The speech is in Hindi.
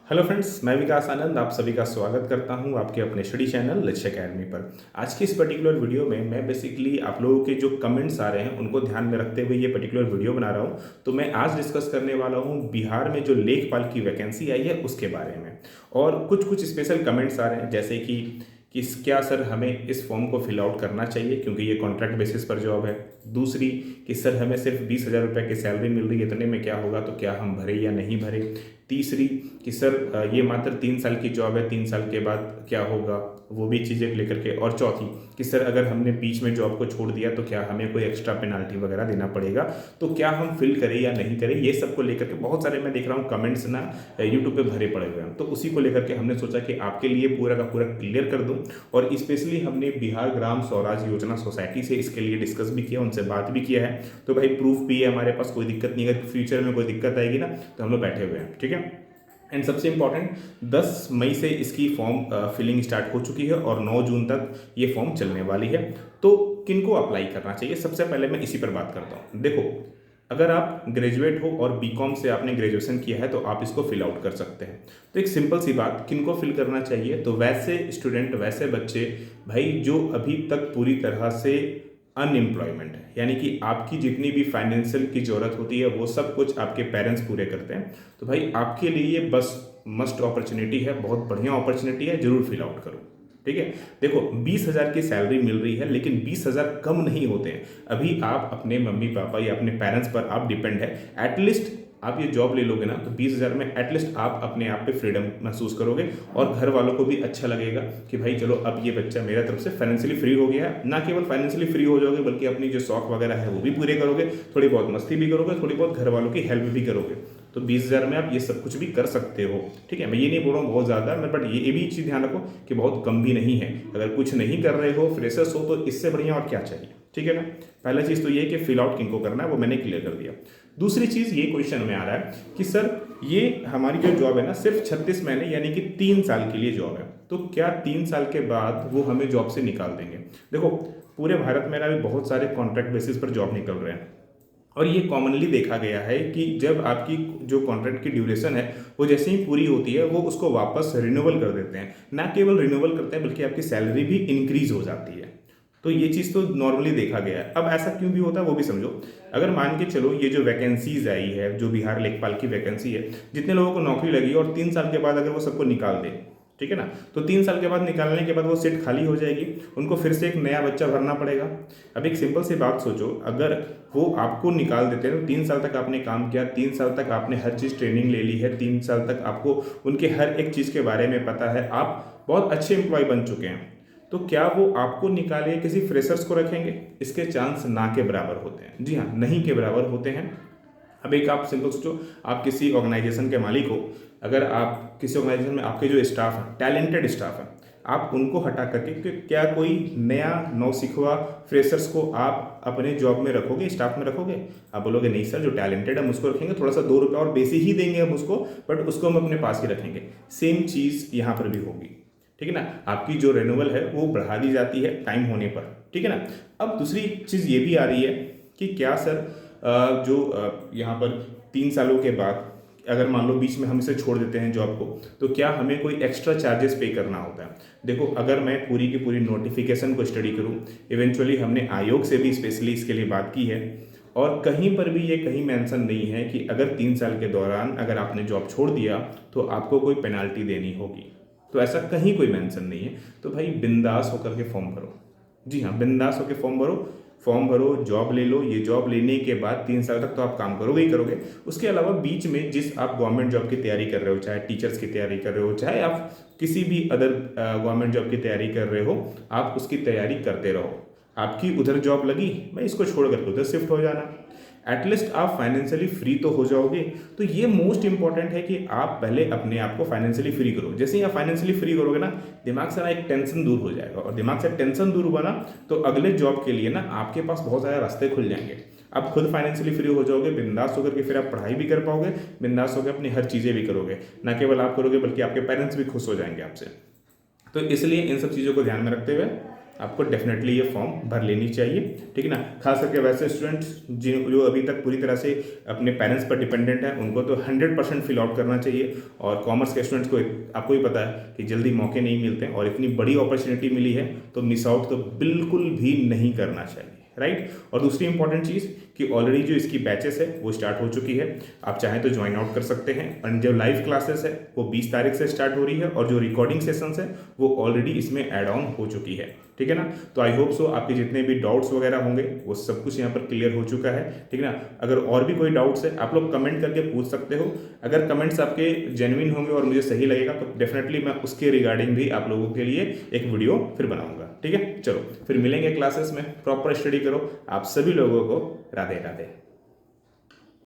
हेलो फ्रेंड्स, मैं विकास आनंद आप सभी का स्वागत करता हूं आपके अपने स्टडी चैनल लक्ष्य अकेडमी पर। आज की इस पर्टिकुलर वीडियो में मैं बेसिकली आप लोगों के जो कमेंट्स आ रहे हैं उनको ध्यान में रखते हुए ये पर्टिकुलर वीडियो बना रहा हूं। तो मैं आज डिस्कस करने वाला हूं बिहार में जो लेखपाल की वैकेंसी आई है उसके बारे में। और कुछ कुछ स्पेशल कमेंट्स आ रहे हैं, जैसे कि क्या सर हमें इस फॉर्म को फिल आउट करना चाहिए क्योंकि ये कॉन्ट्रैक्ट बेसिस पर जॉब है। दूसरी कि सर हमें सिर्फ 20,000 रुपये की सैलरी मिल रही है, इतने में क्या होगा, तो क्या हम भरे या नहीं भरे। तीसरी कि सर ये मात्र 3 साल की जॉब है, 3 साल के बाद क्या होगा, वो भी चीज़ें लेकर के। और चौथी कि सर अगर हमने बीच में जॉब को छोड़ दिया तो क्या हमें कोई एक्स्ट्रा पेनाल्टी वगैरह देना पड़ेगा, तो क्या हम फिल करें या नहीं करें। ये सब को लेकर के बहुत सारे मैं देख रहा हूँ कमेंट्स ना यूट्यूब पे भरे पड़े हुए हैं, तो उसी को लेकर के हमने सोचा कि आपके लिए पूरा का पूरा क्लियर कर दूँ। और स्पेशली हमने बिहार ग्राम स्वराज योजना सोसाइटी से इसके लिए डिस्कस भी किया, उनसे बात भी किया है, तो भाई प्रूफ भी है हमारे पास, कोई दिक्कत नहीं। अगर फ्यूचर में कोई दिक्कत आएगी ना तो हम लोग बैठे हुए हैं, ठीक है। एंड सबसे इंपॉर्टेंट 10 मई से इसकी फॉर्म फिलिंग स्टार्ट हो चुकी है और 9 जून तक ये फॉर्म चलने वाली है। तो किनको अप्लाई करना चाहिए, सबसे पहले मैं इसी पर बात करता हूँ। देखो, अगर आप ग्रेजुएट हो और बीकॉम से आपने ग्रेजुएशन किया है तो आप इसको फिल आउट कर सकते हैं। तो एक सिंपल सी बात, किनको फिल करना चाहिए, तो वैसे स्टूडेंट, वैसे बच्चे भाई जो अभी तक पूरी तरह से अनएम्प्लॉयमेंट है, यानी कि आपकी जितनी भी फाइनेंशियल की जरूरत होती है वो सब कुछ आपके पेरेंट्स पूरे करते हैं। तो भाई आपके लिए ये बस मस्ट अपॉर्चुनिटी है, बहुत बढ़िया अपॉर्चुनिटी है, जरूर फिल आउट करो, ठीक है। देखो 20,000 की सैलरी मिल रही है, लेकिन 20,000 कम नहीं होते हैं। अभी आप अपने मम्मी पापा या अपने पेरेंट्स पर आप डिपेंड है। एटलीस्ट आप ये जॉब ले लोगे ना तो 20,000 में एटलीस्ट आप अपने आप पे फ्रीडम महसूस करोगे और घर वालों को भी अच्छा लगेगा कि भाई चलो अब ये बच्चा मेरा तरफ से फाइनेंशियली फ्री हो गया है। ना केवल फाइनेंशियली फ्री हो जाओगे बल्कि अपनी जो शौक वगैरह है वो भी पूरे करोगे, थोड़ी बहुत मस्ती भी करोगे, थोड़ी बहुत घर वालों की हेल्प भी करोगे। तो 20,000 में आप ये सब कुछ भी कर सकते हो, ठीक है। मैं ये नहीं बोल रहा हूँ बहुत ज़्यादा, बट ये भी चीज़ ध्यान रखो कि बहुत कम भी नहीं है। अगर कुछ नहीं कर रहे हो, फ्रेशर्स हो, तो इससे बढ़िया और क्या चाहिए, ठीक है ना। पहला चीज़ तो ये है कि फिल आउट किनको करना है वो मैंने क्लियर कर दिया। दूसरी चीज़ ये क्वेश्चन में आ रहा है कि सर ये हमारी जो जॉब है ना सिर्फ 36 महीने यानी कि 3 साल के लिए जॉब है, तो क्या 3 साल के बाद वो हमें जॉब से निकाल देंगे। देखो पूरे भारत में ना अभी बहुत सारे कॉन्ट्रैक्ट बेसिस पर जॉब निकल रहे हैं और ये कॉमनली देखा गया है कि जब आपकी जो कॉन्ट्रैक्ट की ड्यूरेशन है वो जैसे ही पूरी होती है वो उसको वापस रिन्यूअल कर देते हैं। ना केवल रिन्यूअल करते हैं बल्कि आपकी सैलरी भी इंक्रीज हो जाती है। तो ये चीज़ तो नॉर्मली देखा गया है। अब ऐसा क्यों भी होता है वो भी समझो। अगर मान के चलो ये जो वैकेंसीज आई है, जो बिहार लेखपाल की वैकेंसी है, जितने लोगों को नौकरी लगी और 3 साल के बाद अगर वो सबको निकाल दे, ठीक है ना, तो 3 साल के बाद निकालने के बाद वो सीट खाली हो जाएगी, उनको फिर से एक नया बच्चा भरना पड़ेगा। अब एक सिंपल सी बात सोचो, अगर वो आपको निकाल देते हैं तो 3 साल तक आपने काम किया, 3 साल तक आपने हर चीज़ ट्रेनिंग ले ली है, 3 साल तक आपको उनके हर एक चीज़ के बारे में पता है, आप बहुत अच्छे एम्प्लॉय बन चुके हैं, तो क्या वो आपको निकाले किसी फ्रेशर्स को रखेंगे। इसके चांस ना के बराबर होते हैं, जी हाँ, नहीं के बराबर होते हैं। अब एक आप सिंपल सोचो, आप किसी ऑर्गेनाइजेशन के मालिक हो, अगर आप किसी ऑर्गेनाइजेशन में आपके जो स्टाफ है, टैलेंटेड स्टाफ है, आप उनको हटा करके क्या कोई नया नौसिखुआ फ्रेशर्स को आप अपने जॉब में रखोगे, स्टाफ में रखोगे। आप बोलोगे नहीं सर, जो टैलेंटेड है हम उसको रखेंगे, थोड़ा सा 2 रुपये और बेसी ही देंगे हम उसको, बट उसको हम अपने पास ही रखेंगे। सेम चीज़ यहाँ पर भी होगी, ठीक है ना। आपकी जो रिन्यूअल है वो बढ़ा दी जाती है टाइम होने पर, ठीक है ना। अब दूसरी चीज़ ये भी आ रही है कि क्या सर यहाँ पर 3 सालों के बाद अगर मान लो बीच में हम इसे छोड़ देते हैं जॉब को, तो क्या हमें कोई एक्स्ट्रा चार्जेस पे करना होता है। देखो अगर मैं पूरी की पूरी नोटिफिकेशन को स्टडी करूँ, इवेंचुअली हमने आयोग से भी स्पेशली इसके लिए बात की है और कहीं पर भी ये कहीं मेंशन नहीं है कि अगर 3 साल के दौरान अगर आपने जॉब छोड़ दिया तो आपको कोई पेनाल्टी देनी होगी। तो ऐसा कहीं कोई मेंशन नहीं है। तो भाई बिंदास होकर के फॉर्म भरो, जी हाँ, बिंदास होकर फॉर्म भरो, फॉर्म भरो, जॉब ले लो। ये जॉब लेने के बाद 3 साल तक तो आप काम करोगे ही करोगे। उसके अलावा बीच में जिस आप गवर्नमेंट जॉब की तैयारी कर रहे हो, चाहे टीचर्स की तैयारी कर रहे हो, चाहे आप किसी भी अदर गवर्नमेंट जॉब की तैयारी कर रहे हो, आप उसकी तैयारी करते रहो। आपकी उधर जॉब लगी, भाई इसको छोड़ करके उधर शिफ्ट हो जाना, एटलीस्ट आप फाइनेंशियली फ्री तो हो जाओगे। तो ये मोस्ट इंपॉर्टेंट है कि आप पहले अपने आप को फाइनेंशियली फ्री करो। जैसे ही आप फाइनेंशियली फ्री करोगे ना, दिमाग से ना एक टेंशन दूर हो जाएगा, और दिमाग से टेंशन दूर हुआ ना तो अगले जॉब के लिए ना आपके पास बहुत सारे रास्ते खुल जाएंगे। आप खुद फाइनेंशियली फ्री हो जाओगे, बिंदास होकर के फिर आप पढ़ाई भी कर पाओगे, बिंदास होकर अपनी हर चीज़ें भी करोगे। ना केवल आप करोगे बल्कि आपके पेरेंट्स भी खुश हो जाएंगे आपसे। तो इसलिए इन सब चीज़ों को ध्यान में रखते हुए आपको डेफिनेटली ये फॉर्म भर लेनी चाहिए, ठीक है ना। खास करके वैसे स्टूडेंट्स जो अभी तक पूरी तरह से अपने पेरेंट्स पर डिपेंडेंट हैं, उनको तो 100% फिल आउट करना चाहिए। और कॉमर्स के स्टूडेंट्स को आपको ही पता है कि जल्दी मौके नहीं मिलते, और इतनी बड़ी अपॉर्चुनिटी मिली है तो मिस आउट तो बिल्कुल भी नहीं करना चाहिए, राइट। और दूसरी इंपॉर्टेंट चीज़ कि ऑलरेडी जो इसकी बैचेस है वो स्टार्ट हो चुकी है, आप चाहें तो ज्वाइन आउट कर सकते हैं। और जो लाइव क्लासेस है वो 20 तारीख से स्टार्ट हो रही है, और जो रिकॉर्डिंग सेशंस है वो ऑलरेडी इसमें ऐड ऑन हो चुकी है, ठीक है ना। तो आई होप सो आपके जितने भी डाउट्स वगैरह होंगे वो सब कुछ यहाँ पर क्लियर हो चुका है, ठीक है ना। अगर और भी कोई डाउट्स है आप लोग कमेंट करके पूछ सकते हो। अगर कमेंट्स आपके जेन्युइन होंगे और मुझे सही लगेगा तो डेफिनेटली मैं उसके रिगार्डिंग भी आप लोगों के लिए एक वीडियो फिर बनाऊंगा, ठीक है। चलो फिर मिलेंगे क्लासेस में, प्रॉपर स्टडी करो। आप सभी लोगों को राधे राधे।